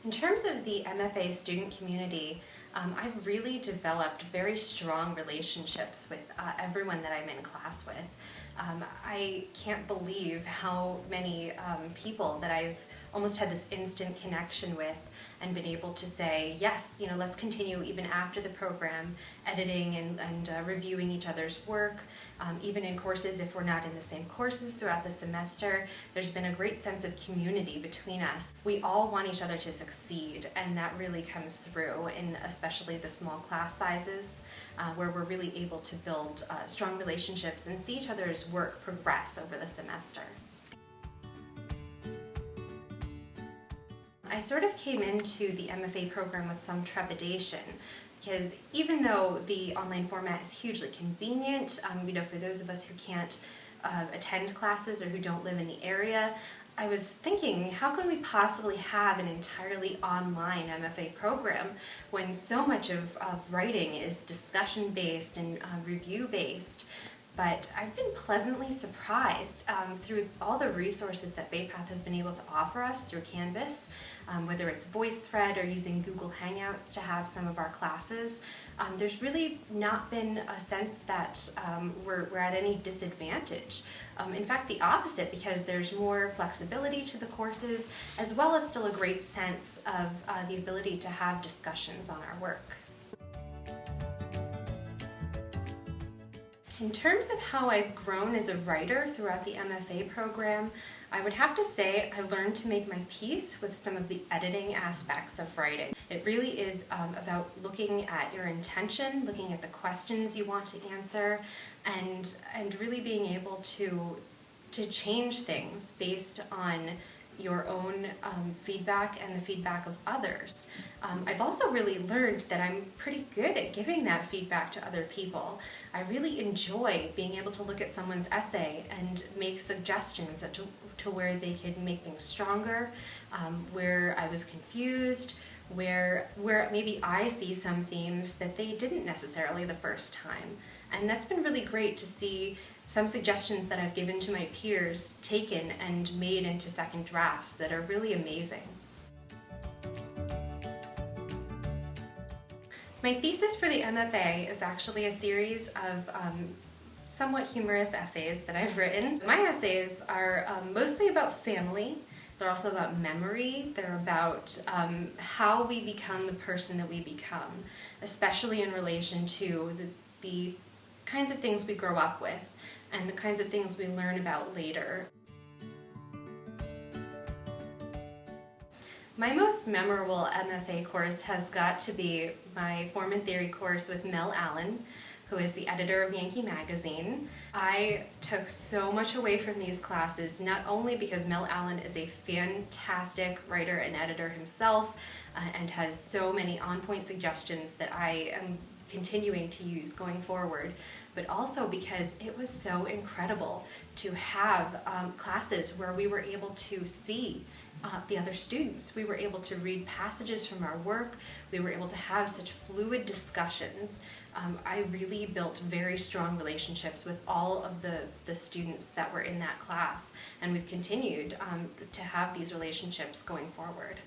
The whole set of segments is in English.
In terms of the MFA student community, I've really developed very strong relationships with everyone that I'm in class with. I can't believe how many people that I've almost had this instant connection with and been able to say, yes, let's continue even after the program, editing and reviewing each other's work. Even in courses, if we're not in the same courses throughout the semester, there's been a great sense of community between us. We all want each other to succeed, and that really comes through in especially the small class sizes, where we're really able to build strong relationships and see each other's work progress over the semester. I sort of came into the MFA program with some trepidation because even though the online format is hugely convenient, for those of us who can't attend classes or who don't live in the area, I was thinking, how can we possibly have an entirely online MFA program when so much of writing is discussion-based and review-based? But I've been pleasantly surprised through all the resources that BayPath has been able to offer us through Canvas, whether it's VoiceThread or using Google Hangouts to have some of our classes. There's really not been a sense that we're at any disadvantage. In fact, the opposite, because there's more flexibility to the courses, as well as still a great sense of the ability to have discussions on our work. In terms of how I've grown as a writer throughout the MFA program, I would have to say I've learned to make my peace with some of the editing aspects of writing. It really is about looking at your intention, looking at the questions you want to answer, and really being able to change things based on your own feedback and the feedback of others. I've also really learned that I'm pretty good at giving that feedback to other people. I really enjoy being able to look at someone's essay and make suggestions to where they could make things stronger, where I was confused, where maybe I see some themes that they didn't necessarily the first time. And that's been really great to see some suggestions that I've given to my peers taken and made into second drafts that are really amazing. My thesis for the MFA is actually a series of somewhat humorous essays that I've written. My essays are mostly about family. They're also about memory. They're about how we become the person that we become, especially in relation to the kinds of things we grow up with and the kinds of things we learn about later. My most memorable MFA course has got to be my Form and Theory course with Mel Allen, who is the editor of Yankee Magazine. I took so much away from these classes, not only because Mel Allen is a fantastic writer and editor himself, and has so many on-point suggestions that I am continuing to use going forward, but also because it was so incredible to have classes where we were able to see the other students. We were able to read passages from our work. We were able to have such fluid discussions. I really built very strong relationships with all of the students that were in that class, and we've continued to have these relationships going forward.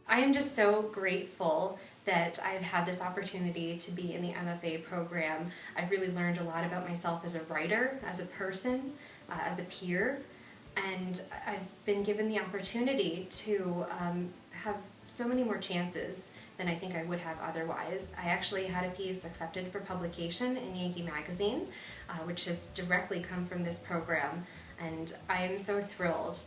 I am just so grateful that I've had this opportunity to be in the MFA program. I've really learned a lot about myself as a writer, as a person, as a peer, and I've been given the opportunity to have so many more chances than I think I would have otherwise. I actually had a piece accepted for publication in Yankee Magazine, which has directly come from this program, and I am so thrilled.